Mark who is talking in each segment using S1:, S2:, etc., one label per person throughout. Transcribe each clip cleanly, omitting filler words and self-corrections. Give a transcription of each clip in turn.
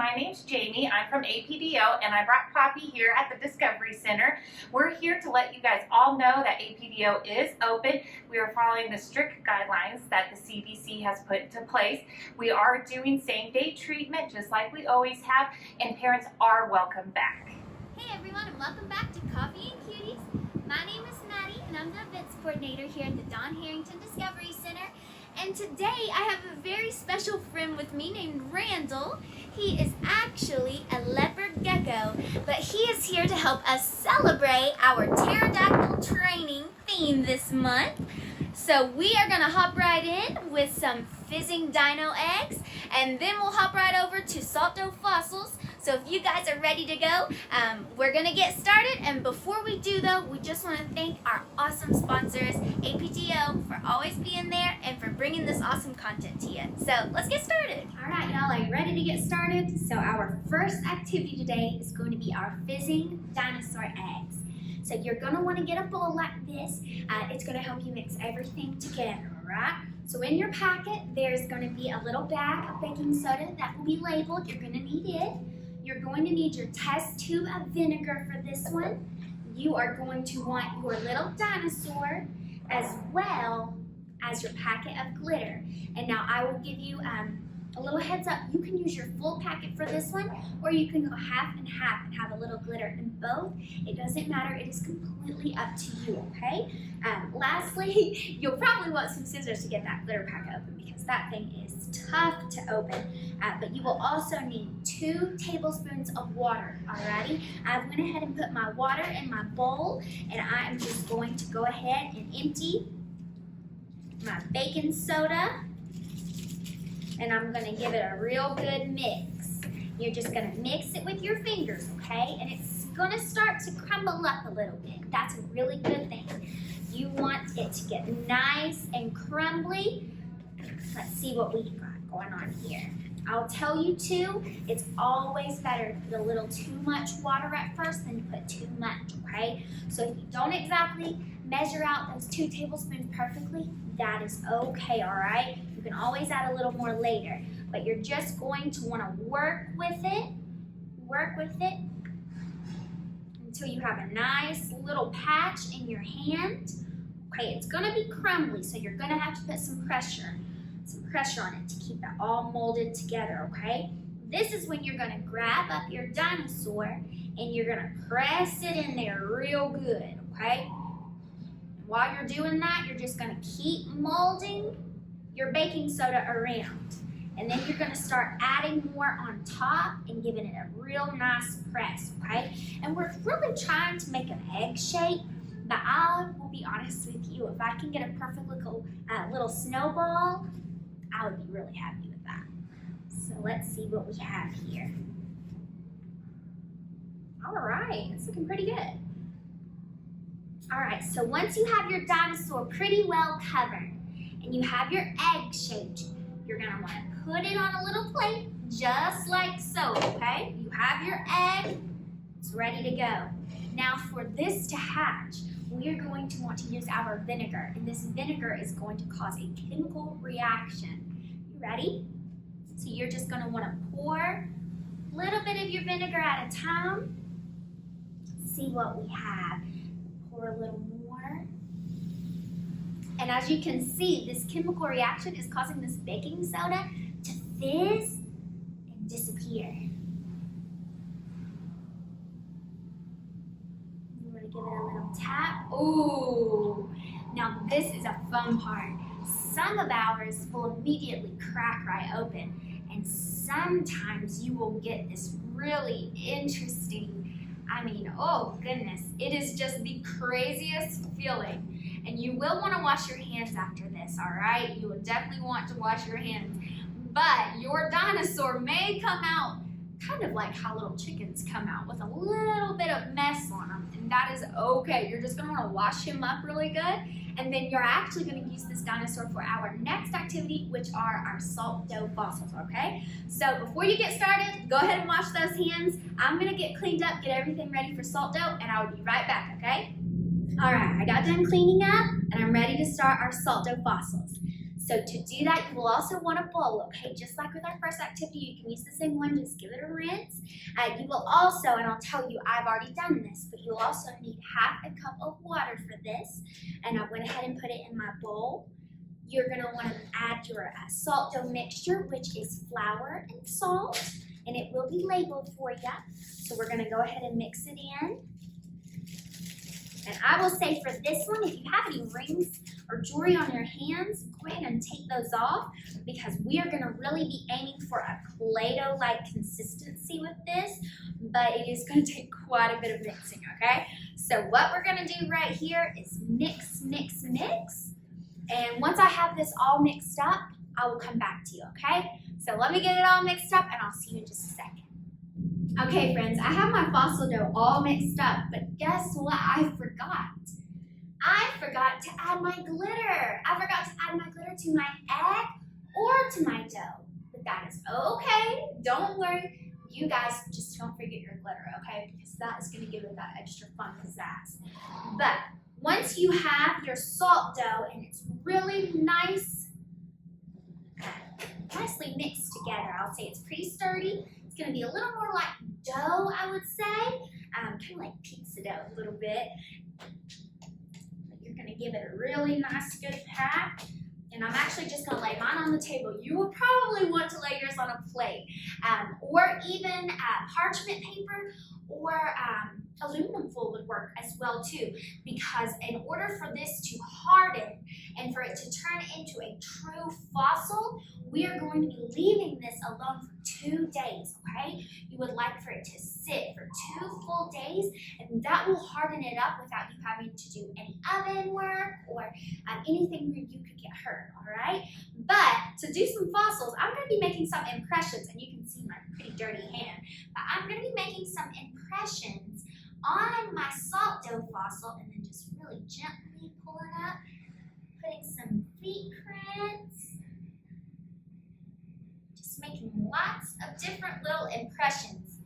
S1: My name's Jamie. I'm from APDO, and I brought Poppy here at the Discovery Center. We're here to let you guys all know that APDO is open. We are following the strict guidelines that the CDC has put into place. We are doing same-day treatment just like we always have, and parents are welcome back.
S2: Hey everyone, and welcome back to Coffee Cuties. My name is Maddie, and I'm the events coordinator here at the Don Harrington Discovery Center. And today I have a very special friend with me named Randall. He is actually a leopard gecko, but he is here to help us celebrate our Pterodactyl Training theme this month. So we are going to hop right in with some fizzing dino eggs, and then we'll hop right over to salt dough fossils. So if you guys are ready to go, we're going to get started. And before we do though, we just want to thank our awesome sponsors, APDO, for always being there and for bringing this awesome content to you. So let's get started. All right, y'all, are you ready to get started? So our first activity today is going to be our fizzing dinosaur eggs. So you're going to want to get a bowl like this. It's going to help you mix everything together, all right? So in your packet, there's going to be a little bag of baking soda that will be labeled. You're going to need it. You're going to need your test tube of vinegar for this one. You are going to want your little dinosaur as well as your packet of glitter. And now I will give you a little heads up. You can use your full packet for this one, or you can go half and half and have a little glitter in both. It doesn't matter. It is completely up to you, okay? Lastly, you'll probably want some scissors to get that glitter packet open because that thing is tough to open. But you will also need 2 tablespoons of water, alrighty? I went ahead and put my water in my bowl, and I am just going to go ahead and empty my baking soda. And I'm gonna give it a real good mix. You're just gonna mix it with your fingers, okay? And it's gonna start to crumble up a little bit. That's a really good thing. You want it to get nice and crumbly. Let's see what we got going on here. I'll tell you too, it's always better to put a little too much water at first than to put too much, okay? So if you don't exactly measure out those 2 tablespoons perfectly, that is okay, all right? You can always add a little more later, but you're just going to want to work with it until you have a nice little patch in your hand. Okay, it's gonna be crumbly, so you're gonna have to put some pressure on it to keep it all molded together, okay? This is when you're gonna grab up your dinosaur and you're gonna press it in there real good, okay? While you're doing that, you're just gonna keep molding your baking soda around. And then you're gonna start adding more on top and giving it a real nice press, okay? And we're really trying to make an egg shape, but I will be honest with you, if I can get a perfect little snowball, I would be really happy with that. So let's see what we have here. All right, it's looking pretty good. All right, so once you have your dinosaur pretty well covered and you have your egg shaped, you're gonna wanna put it on a little plate just like so, okay? You have your egg, it's ready to go. Now for this to hatch, we are going to want to use our vinegar, and this vinegar is going to cause a chemical reaction. You ready? So you're just gonna wanna pour a little bit of your vinegar at a time. See what we have. Pour a little more. And as you can see, this chemical reaction is causing this baking soda to fizz and disappear. You want to give it a little tap. Ooh, now this is a fun part. Some of ours will immediately crack right open, and sometimes you will get this really interesting, oh goodness, it is just the craziest feeling. And you will want to wash your hands after this, all right? You will definitely want to wash your hands. But your dinosaur may come out kind of like how little chickens come out, with a little bit of mess on them, and that is okay. You're just going to want to wash him up really good, and then you're actually going to use this dinosaur for our next activity, which are our salt dough fossils, okay? So before you get started, go ahead and wash those hands. I'm going to get cleaned up, get everything ready for salt dough, and I will be right back, okay? All right, I got done cleaning up, and I'm ready to start our salt dough fossils. So to do that, you will also want a bowl, okay? Just like with our first activity, you can use the same one, just give it a rinse. You will also, and I'll tell you, I've already done this, but you'll also need half a cup of water for this. And I went ahead and put it in my bowl. You're gonna wanna add your salt dough mixture, which is flour and salt, and it will be labeled for you. So we're gonna go ahead and mix it in. And I will say for this one, if you have any rings or jewelry on your hands, go ahead and take those off because we are gonna really be aiming for a Play-Doh-like consistency with this, but it is gonna take quite a bit of mixing, okay? So what we're gonna do right here is mix, mix, mix. And once I have this all mixed up, I will come back to you, okay? So let me get it all mixed up and I'll see you in just a second. Okay, friends, I have my fossil dough all mixed up, but guess what I forgot? I forgot to add my glitter. I forgot to add my glitter to my egg or to my dough. But that is okay. Don't worry. You guys just don't forget your glitter, okay? Because that is going to give it that extra fun pizzazz. But once you have your salt dough and it's really nicely mixed together, I'll say it's pretty sturdy. It's going to be a little more like dough, I would say, kind of like pizza dough a little bit. You're going to give it a really nice, good pat. And I'm actually just going to lay mine on the table. You will probably want to lay yours on a plate, or even parchment paper or aluminum foil would work as well too, because in order for this to harden and for it to turn into a true fossil, we are going to be leaving this alone for 2 days, okay? You would like for it to sit for 2 full days, and that will harden it up without you having to do any oven work or anything where you could get hurt, all right? But to do some fossils, I'm going to be making some impressions, and you can see my pretty dirty hand, but I'm going to be making some impressions on my salt dough fossil and then just really gently pull it up, putting some feet prints, just making lots of different little impressions,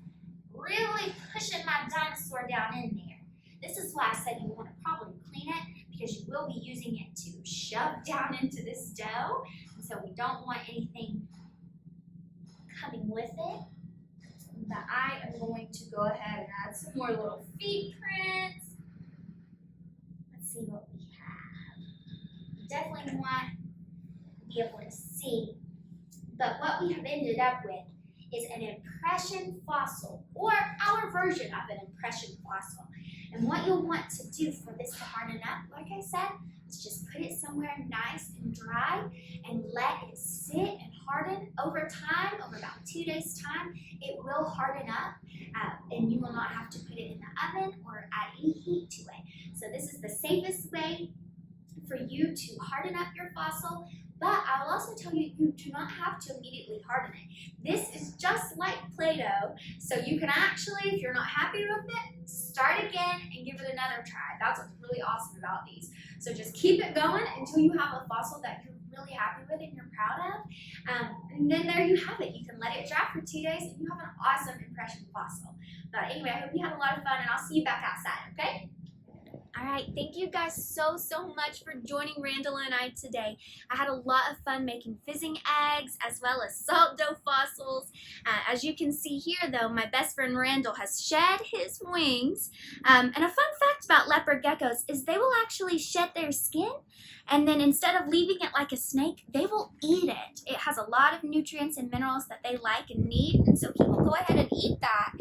S2: really pushing my dinosaur down in there. This is why I said you want to probably clean it because you will be using it to shove down into this dough, and so we don't want anything coming with it. But I am going to go ahead and add some more little feet prints. Let's see what we have. You definitely want to be able to see. But what we have ended up with is an impression fossil, or our version of an impression fossil. And what you'll want to do for this to harden up, like I said, is just put it somewhere nice and dry and let it sit and harden over time, over about 2 days time. It will harden up and you will not have to put it in the oven or add any heat to it. So this is the safest way for you to harden up your fossil, but I'll also tell you, you do not have to immediately harden it. This is just like Play-Doh, so you can actually, if you're not happy with it, start again and give it another try. That's what's really awesome about these. So just keep it going until you have a fossil that you're really happy with and you're proud of. And then there you have it. You can let it dry for 2 days and you have an awesome impression fossil. But anyway, I hope you had a lot of fun and I'll see you back outside, okay? All right, thank you guys so much for joining Randall and I today. I had a lot of fun making fizzing eggs as well as salt dough fossils. As you can see here though, my best friend Randall has shed his wings. And a fun fact about leopard geckos is they will actually shed their skin, and then instead of leaving it like a snake, they will eat it. It has a lot of nutrients and minerals that they like and need, and so he will go ahead and eat that.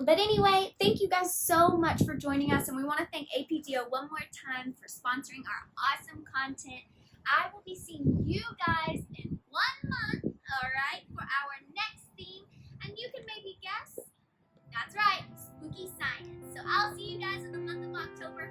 S2: But anyway, thank you guys so much for joining us, and we want to thank APDO one more time for sponsoring our awesome content. I will be seeing you guys in 1 month, all right, for our next theme, and you can maybe guess. That's right, spooky science. So I'll see you guys in the month of October.